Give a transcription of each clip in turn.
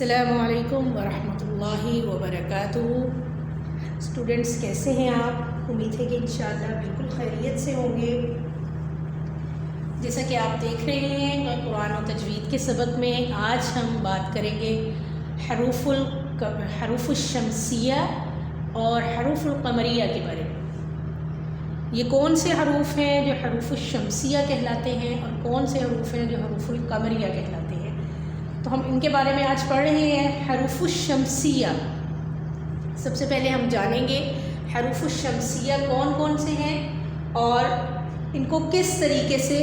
السلام علیکم ورحمۃ اللہ وبرکاتہ۔ اسٹوڈنٹس کیسے ہیں آپ؟ امید ہے کہ انشاءاللہ بالکل خیریت سے ہوں گے۔ جیسا کہ آپ دیکھ رہے ہیں قرآن و تجوید کے سبق میں آج ہم بات کریں گے حروف الشمسیہ اور حروف القمریہ کے بارے میں۔ یہ کون سے حروف ہیں جو حروف الشمسیہ کہلاتے ہیں اور کون سے حروف ہیں جو حروف القمریہ کہلاتے ہیں، تو ہم ان کے بارے میں آج پڑھ رہے ہیں۔ حروف الشمسیہ، سب سے پہلے ہم جانیں گے حروف الشمسیہ کون کون سے ہیں اور ان کو کس طریقے سے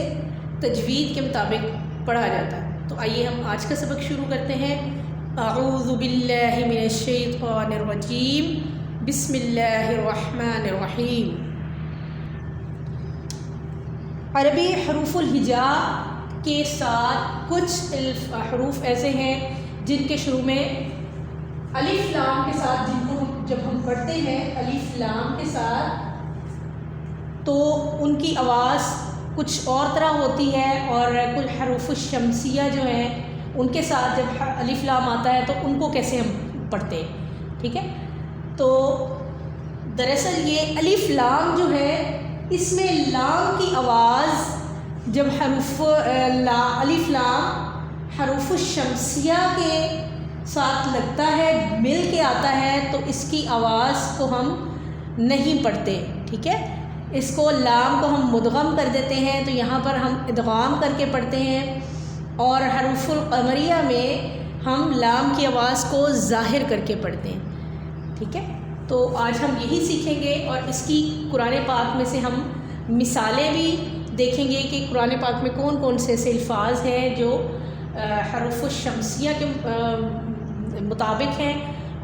تجوید کے مطابق پڑھا جاتا ہے۔ تو آئیے ہم آج کا سبق شروع کرتے ہیں۔ اعوذ باللہ من الشیطان الرجیم، بسم اللہ الرحمن الرحیم۔ عربی حروف الہجاء کے ساتھ کچھ حروف ایسے ہیں جن کے شروع میں الف لام کے ساتھ، جن کو جب ہم پڑھتے ہیں الف لام کے ساتھ تو ان کی آواز کچھ اور طرح ہوتی ہے، اور کل حروف الشمسیہ جو ہیں ان کے ساتھ جب الف لام آتا ہے تو ان کو کیسے ہم پڑھتے ہیں، ٹھیک ہے۔ تو دراصل یہ الف لام جو ہے، اس میں لام کی آواز جب الف لام حروف الشمسیہ کے ساتھ لگتا ہے، مل کے آتا ہے، تو اس کی آواز کو ہم نہیں پڑھتے، ٹھیک ہے۔ اس کو لام کو ہم مدغم کر دیتے ہیں، تو یہاں پر ہم ادغام کر کے پڑھتے ہیں، اور حروف القمریہ میں ہم لام کی آواز کو ظاہر کر کے پڑھتے ہیں، ٹھیک ہے۔ تو آج ہم یہی سیکھیں گے، اور اس کی قرآن پاک میں سے ہم مثالیں بھی دیکھیں گے کہ قرآن پاک میں کون کون سے ایسے الفاظ ہیں جو حروف الشمسیہ کے مطابق ہیں،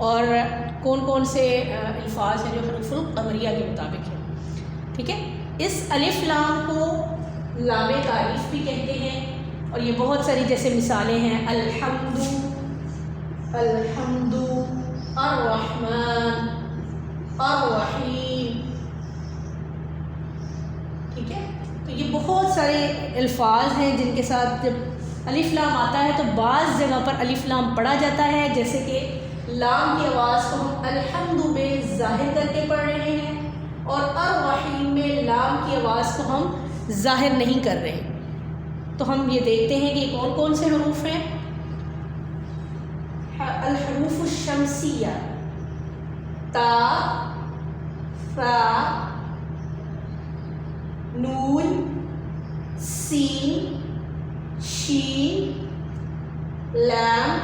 اور کون کون سے الفاظ ہیں جو حروف القمریہ کے مطابق ہیں، ٹھیک ہے۔ اس الف لام کو لام تعریف بھی کہتے ہیں، اور یہ بہت ساری جیسے مثالیں ہیں، الحمد، الحمد، الرحمن، الرحیم، ٹھیک ہے۔ تو یہ بہت سارے الفاظ ہیں جن کے ساتھ جب الف لام آتا ہے تو بعض جگہ پر الف لام پڑھا جاتا ہے، جیسے کہ لام کی آواز کو ہم الحمد میں ظاہر کر کے پڑھ رہے ہیں، اور الرحیم میں لام کی آواز کو ہم ظاہر نہیں کر رہے۔ تو ہم یہ دیکھتے ہیں کہ یہ کون کون سے حروف ہیں۔ الحروف الشمسیہ: تا، ثا، نون، سین، شین، لام،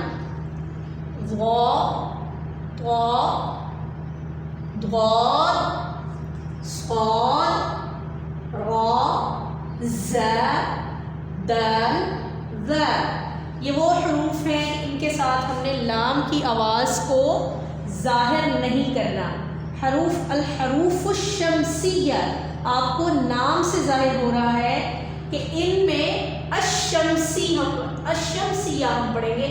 ظا، طا، ضاد، صاد، را، زا، دال، ذال۔ یہ وہ حروف ہیں ان کے ساتھ ہم نے لام کی آواز کو ظاہر نہیں کرنا۔ الحروف الشمسیہ آپ کو نام سے ظاہر ہو رہا ہے کہ ان میں الشمسیہ ہم پڑھیں گے،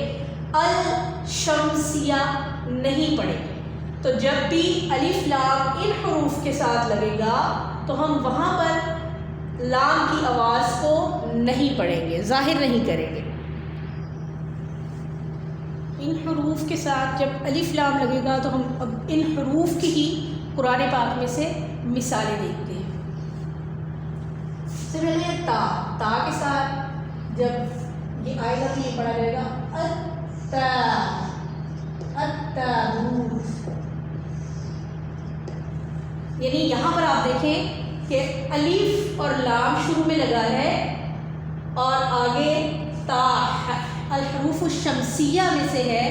الشمسیہ نہیں پڑھیں گے۔ تو جب بھی الف لام ان حروف کے ساتھ لگے گا تو ہم وہاں پر لام کی آواز کو نہیں پڑھیں گے، ظاہر نہیں کریں گے۔ ان حروف کے ساتھ جب الف لام لگے گا تو ہم اب ان حروف کی ہی قرآن پاک میں سے مثالیں دیکھتے ہیں۔ سب سے پہلے تا، تا کے ساتھ جب یہ آئے گا تو یہ پڑھا جائے گا اتا، التابوت۔ یعنی یہاں پر آپ دیکھیں کہ الف اور لام شروع میں لگا ہے، اور آگے تا الحروف الشمسیہ میں سے ہے،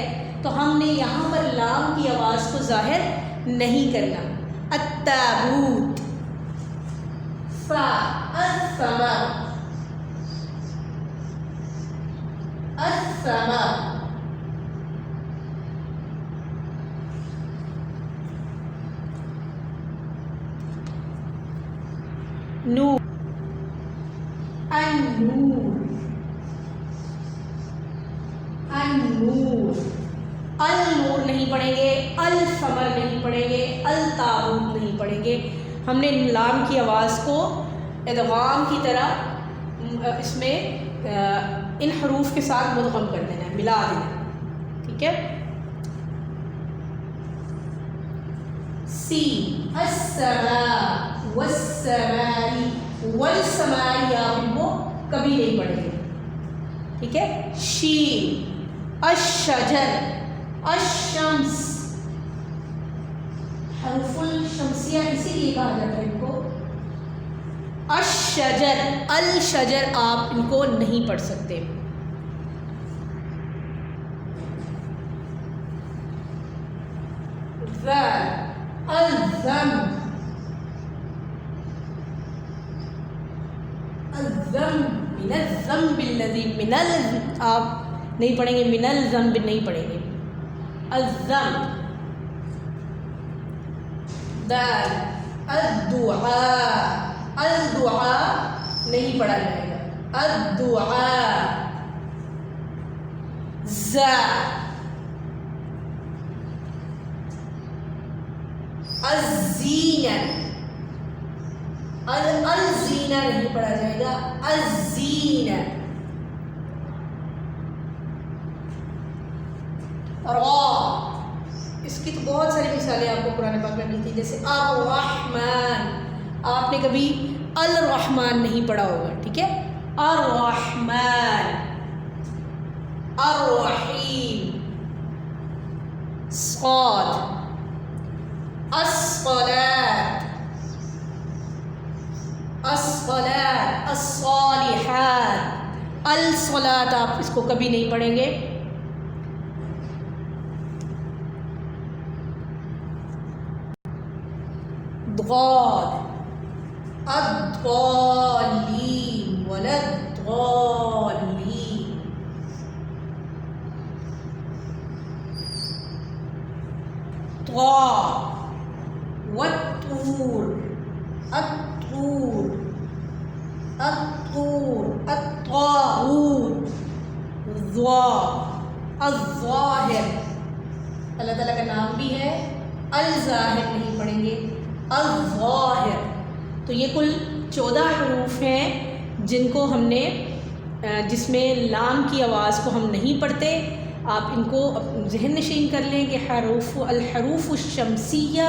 تو ہم نے یہاں پر لام کی آواز کو ظاہر نہیں کرنا۔ التابوت، فا، الثمر، الثمر، نور، النور، النور، النور نہیں پڑھیں گے، الثمر نہیں پڑھیں گے، التابوت نہیں پڑھیں گے۔ ہم نے لام کی آواز کو ادغام کی طرح اس میں ان حروف کے ساتھ مدغم کر دینا ہے، ملا دینا ہے، ٹھیک ہے. سین السماء والسماء، والسماء آپ ان کو کبھی نہیں پڑھیں گے. ٹھیک ہے. شین الشجر، الشمس، حروف الشمسیہ اسی لیے کہا جاتا ہے ان کو. الشجر، الشجر آپ ان کو نہیں پڑھ سکتے. الذم، الذم من الذنب الذی، من آپ نہیں پڑھیں گے، من الذنب نہیں پڑھیں گے. الذم. دال الدعاء، الدعاء نہیں پڑھا جائے گا. الدعاء. زا الزینہ، الزینہ نہیں پڑھا جائے گا. الزینہ. را، اس کی تو بہت ساری مثالیں آپ کو قرآن پاک میں ملتی ہیں، جیسے الرحمن، آپ نے کبھی الرحمن نہیں پڑھا ہوگا. ٹھیک ہے. الرحمن. الرحیم. صاد. الصلاة، الصلاة. الصالحات، الصلاة آپ اس کو کبھی نہیں پڑھیں گے. ضاد. الضالين ولا الضالين. طا والطور، الطور، الطور. الطاغوت. ضا الظاہر، اللہ تعالیٰ کا نام بھی ہے. الظاہر نہیں پڑھیں گے. الظاہر. تو یہ کل 14 حروف ہیں جن کو ہم نے جس میں لام کی آواز کو ہم نہیں پڑھتے. آپ ان کو ذہن نشین کر لیں کہ الحروف الشمسیہ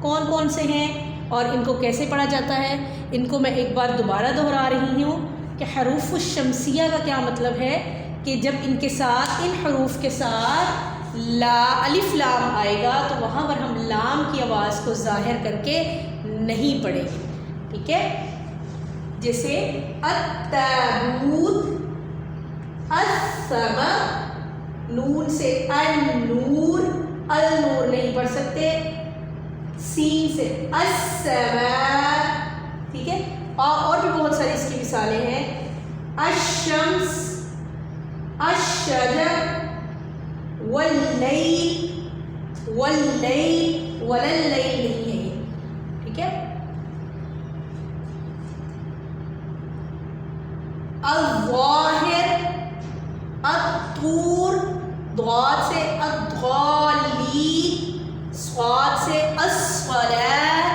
کون کون سے ہیں اور ان کو کیسے پڑھا جاتا ہے. ان کو میں ایک بار دوبارہ دہرا رہی ہوں کہ حروف الشمسیہ کا کیا مطلب ہے کہ جب ان کے ساتھ، ان حروف کے ساتھ الف لام آئے گا تو وہاں پر ہم لام کی آواز کو ظاہر کر کے نہیں پڑھیں گے. ٹھیک ہے. جیسے التابوت، السما، نون سے النور، النور نہیں پڑھ سکتے. سین سے السماء. ٹھیک ہے. اور بھی بہت ساری اس کی مثالیں ہیں. الشمس، الشجر، واللیل، واللیل، ولللیل نہیں ہے. ٹھیک ہے. الظاہر، الطور، ضاد سے الضالین، صاد سے الصلاة،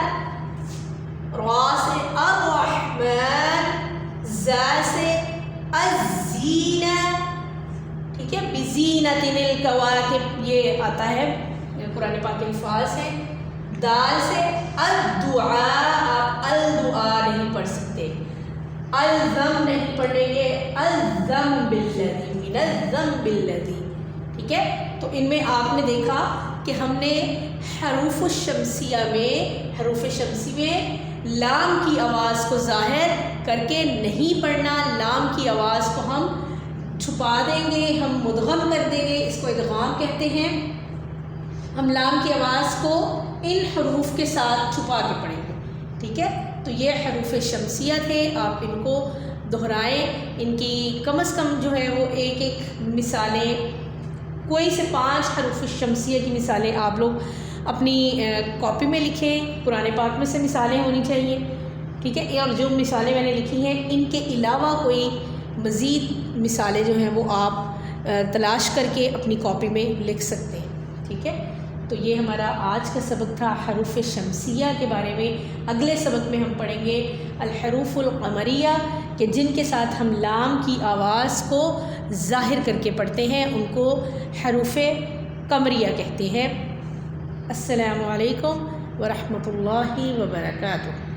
را سے الرحمن، زا سے الزینہ. ٹھیک ہے. بزینۃ الکواکب یہ آتا ہے، قرآن پاک کے الفاظ ہیں. دال سے الدعاء، آپ الدعاء نہیں پڑھ سکتے. الذم نہیں پڑھیں گے. الذنب الذی، من الذنب الذی. ٹھیک ہے. تو ان میں آپ نے دیکھا کہ ہم نے حروف الشمسیہ میں، حروف شمسی میں لام کی آواز کو ظاہر کر کے نہیں پڑھنا. لام کی آواز کو ہم چھپا دیں گے، ہم مدغم کر دیں گے، اس کو ادغام کہتے ہیں. ہم لام کی آواز کو ان حروف کے ساتھ چھپا کے پڑھیں گے. ٹھیک ہے. تو یہ حروف شمسیہ تھے. آپ ان کو دہرائیں. ان کی کم از کم جو ہے وہ ایک ایک مثالیں، کوئی سے 5 حروف شمسیہ کی مثالیں آپ لوگ اپنی کاپی میں لکھیں. قرآن پاک میں سے مثالیں ہونی چاہیے. ٹھیک ہے. اور جو مثالیں میں نے لکھی ہیں ان کے علاوہ کوئی مزید مثالیں جو ہیں وہ آپ تلاش کر کے اپنی کاپی میں لکھ سکتے ہیں. ٹھیک ہے. تو یہ ہمارا آج کا سبق تھا حروف شمسیہ کے بارے میں. اگلے سبق میں ہم پڑھیں گے الحروف القمریہ کہ جن کے ساتھ ہم لام کی آواز کو ظاہر کر کے پڑھتے ہیں ان کو حروف قمریہ کہتے ہیں۔ السلام علیکم ورحمۃ اللہ وبرکاتہ۔